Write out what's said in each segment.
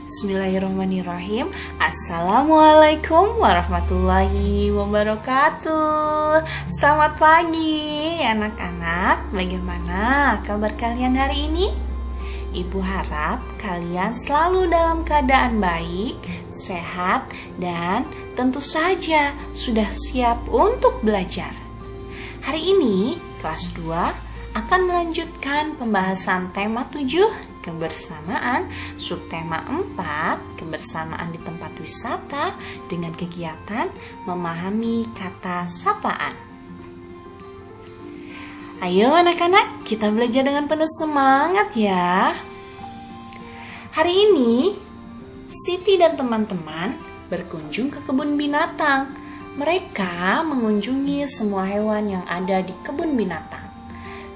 Bismillahirrahmanirrahim. Assalamualaikum warahmatullahi wabarakatuh. Selamat pagi anak-anak. Bagaimana kabar kalian hari ini? Ibu harap kalian selalu dalam keadaan baik, sehat, dan tentu saja sudah siap untuk belajar. Hari ini kelas 2 akan melanjutkan pembahasan tema 7 kebersamaan, subtema 4 kebersamaan di tempat wisata dengan kegiatan memahami kata sapaan. Ayo anak-anak, kita belajar dengan penuh semangat ya. Hari ini Siti dan teman-teman berkunjung ke kebun binatang. Mereka mengunjungi semua hewan yang ada di kebun binatang.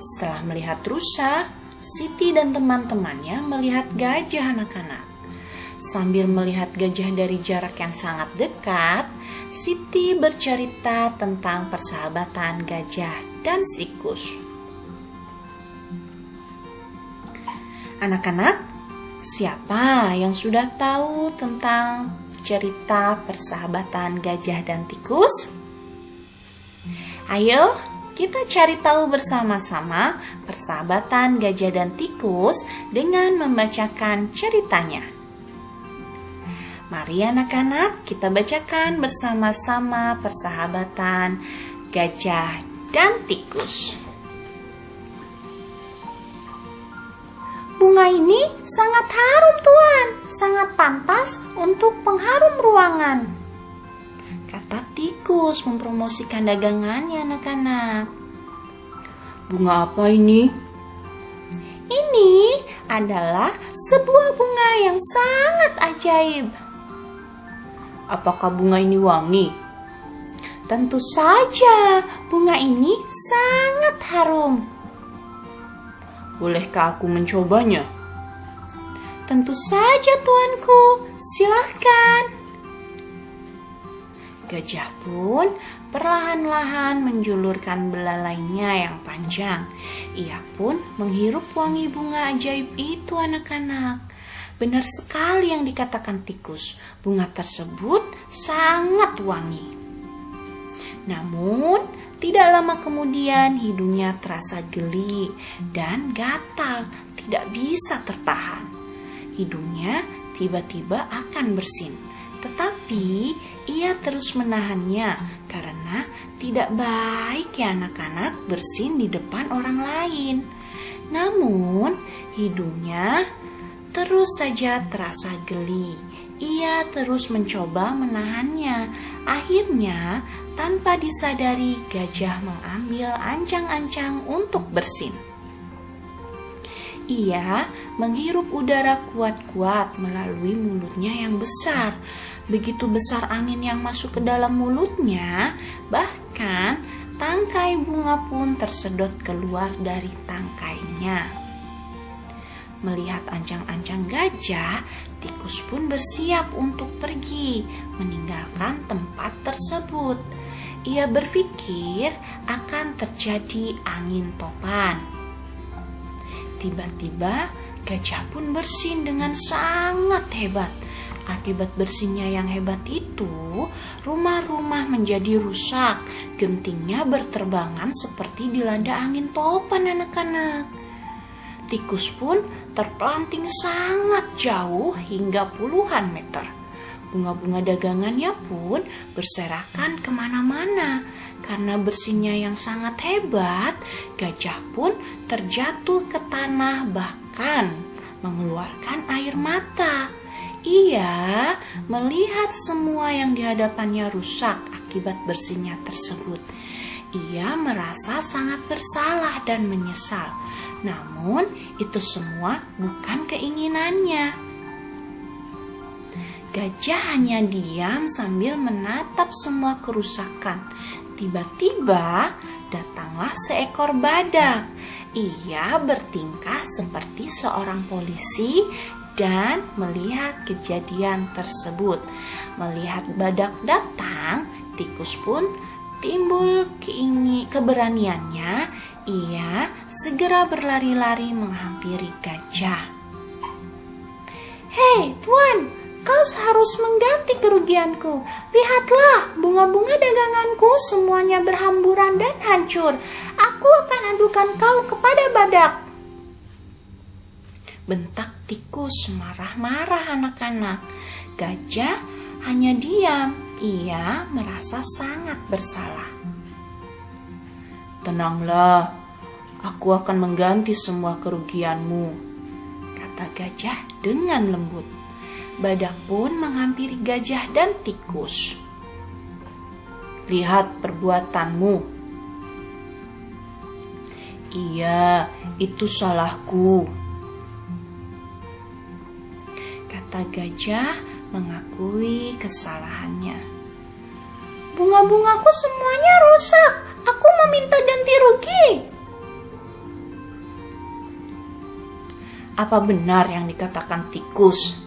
Setelah melihat rusa, Siti dan teman-temannya melihat gajah anak-anak. Sambil melihat gajah dari jarak yang sangat dekat, Siti bercerita tentang persahabatan gajah dan tikus. Anak-anak, siapa yang sudah tahu tentang cerita persahabatan gajah dan tikus? Ayo, kita cari tahu bersama-sama persahabatan gajah dan tikus dengan membacakan ceritanya. Mari anak-anak, kita bacakan bersama-sama persahabatan gajah dan tikus. Bunga ini sangat harum, Tuan. Sangat pantas untuk pengharum ruangan, kata tikus mempromosikan dagangannya anak-anak. Bunga apa ini? Ini adalah sebuah bunga yang sangat ajaib. Apakah bunga ini wangi? Tentu saja, bunga ini sangat harum. Bolehkah aku mencobanya? Tentu saja, tuanku. Silahkan. Gajah pun perlahan-lahan menjulurkan belalainya yang panjang. Ia pun menghirup wangi bunga ajaib itu anak-anak. Benar sekali yang dikatakan tikus. Bunga tersebut sangat wangi. Namun, tidak lama kemudian hidungnya terasa geli dan gatal, tidak bisa tertahan. Hidungnya tiba-tiba akan bersin. Tetapi ia terus menahannya karena tidak baik ya anak-anak bersin di depan orang lain. Namun hidungnya terus saja terasa geli. Ia terus mencoba menahannya. Akhirnya tanpa disadari gajah mengambil ancang-ancang untuk bersin. Ia menghirup udara kuat-kuat melalui mulutnya yang besar. Begitu besar angin yang masuk ke dalam mulutnya, bahkan tangkai bunga pun tersedot keluar dari tangkainya. Melihat ancang-ancang gajah, tikus pun bersiap untuk pergi, meninggalkan tempat tersebut. Ia berpikir akan terjadi angin topan. Tiba-tiba gajah pun bersin dengan sangat hebat. Akibat bersinnya yang hebat itu, rumah-rumah menjadi rusak. Gentingnya berterbangan seperti dilanda angin topan anak-anak. Tikus pun terpelanting sangat jauh hingga puluhan meter. Bunga-bunga dagangannya pun berserakan kemana-mana. Karena bersinnya yang sangat hebat, gajah pun terjatuh ke tanah bahkan mengeluarkan air mata. Ia melihat semua yang di hadapannya rusak akibat bersinnya tersebut. Ia merasa sangat bersalah dan menyesal. Namun itu semua bukan keinginannya. Gajah hanya diam sambil menatap semua kerusakan. Tiba-tiba datanglah seekor badak. Ia bertingkah seperti seorang polisi dan melihat kejadian tersebut. Melihat badak datang, tikus pun timbul keberaniannya. Ia segera berlari-lari menghampiri gajah. Hei tuan, kau harus mengganti kerugianku. Lihatlah, bunga-bunga daganganku semuanya berhamburan dan hancur. Aku akan adukan kau kepada badak. Bentak tikus marah-marah anak-anak. Gajah hanya diam. Ia merasa sangat bersalah. Tenanglah, aku akan mengganti semua kerugianmu, kata gajah dengan lembut. Badak pun menghampiri gajah dan tikus. Lihat perbuatanmu. Iya, itu salahku, kata gajah mengakui kesalahannya. Bunga-bungaku semuanya rusak. Aku meminta ganti rugi. Apa benar yang dikatakan tikus?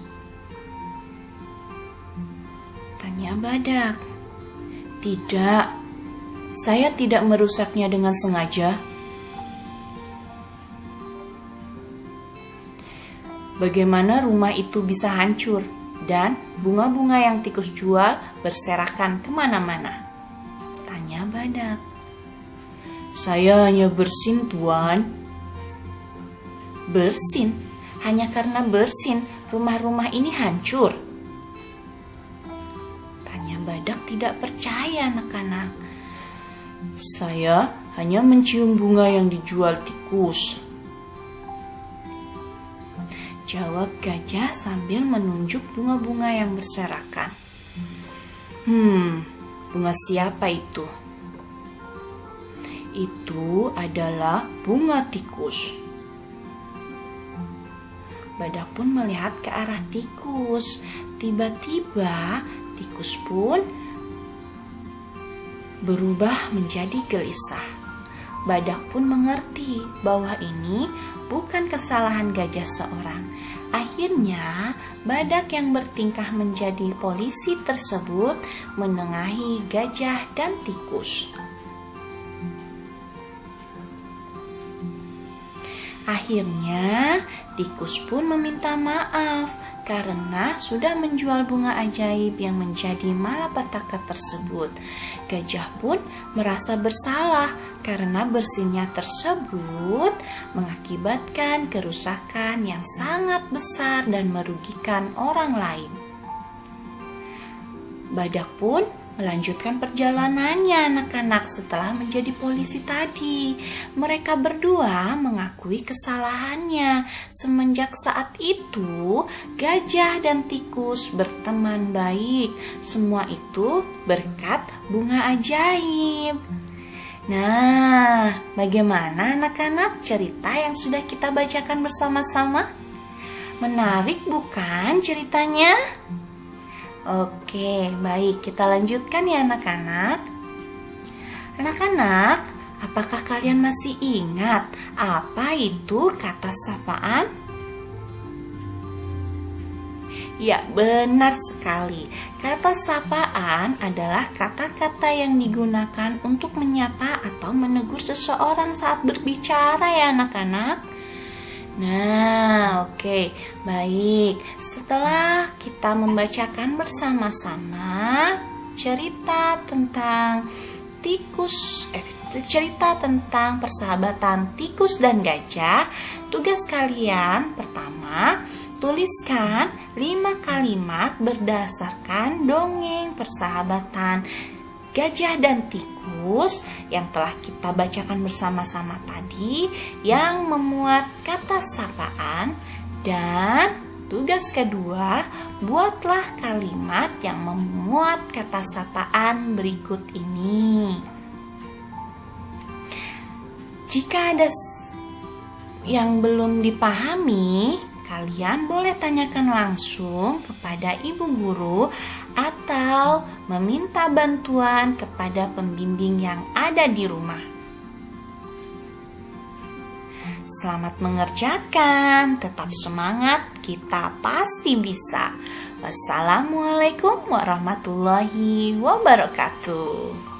Tanya badak. Tidak, saya tidak merusaknya dengan sengaja. Bagaimana rumah itu bisa hancur dan bunga-bunga yang tikus jual berserakan kemana-mana? Tanya badak. Saya hanya bersin, Tuan. Bersin? Hanya karena bersin, rumah-rumah ini hancur? Tanya badak tidak percaya anak-anak. Saya hanya mencium bunga yang dijual tikus, jawab gajah sambil menunjuk bunga-bunga yang berserakan. Bunga siapa itu? Itu adalah bunga tikus. Badak pun melihat ke arah tikus. Tiba-tiba tikus pun berubah menjadi gelisah. Badak pun mengerti bahwa ini bukan kesalahan gajah seorang. Akhirnya, badak yang bertingkah menjadi polisi tersebut menengahi gajah dan tikus. Akhirnya, tikus pun meminta maaf karena sudah menjual bunga ajaib yang menjadi malapetaka tersebut. Gajah pun merasa bersalah karena bersihnya tersebut mengakibatkan kerusakan yang sangat besar dan merugikan orang lain. Badak pun melanjutkan perjalanannya anak-anak setelah menjadi polisi tadi. Mereka berdua mengakui kesalahannya. Semenjak saat itu, gajah dan tikus berteman baik. Semua itu berkat bunga ajaib. Nah, bagaimana anak-anak cerita yang sudah kita bacakan bersama-sama? Menarik bukan ceritanya? Oke, baik, kita lanjutkan ya anak-anak. Anak-anak, apakah kalian masih ingat apa itu kata sapaan? Ya, benar sekali. Kata sapaan adalah kata-kata yang digunakan untuk menyapa atau menegur seseorang saat berbicara ya anak-anak. Nah, oke, baik. Setelah kita membacakan bersama-sama cerita tentang cerita tentang persahabatan tikus dan gajah, tugas kalian pertama, tuliskan 5 kalimat berdasarkan dongeng persahabatan gajah dan tikus yang telah kita bacakan bersama-sama tadi yang memuat kata sapaan. Dan tugas kedua, buatlah kalimat yang memuat kata sapaan berikut ini. Jika ada yang belum dipahami, kalian boleh tanyakan langsung kepada ibu guru atau meminta bantuan kepada pembimbing yang ada di rumah. Selamat mengerjakan, tetap semangat, kita pasti bisa. Wassalamualaikum warahmatullahi wabarakatuh.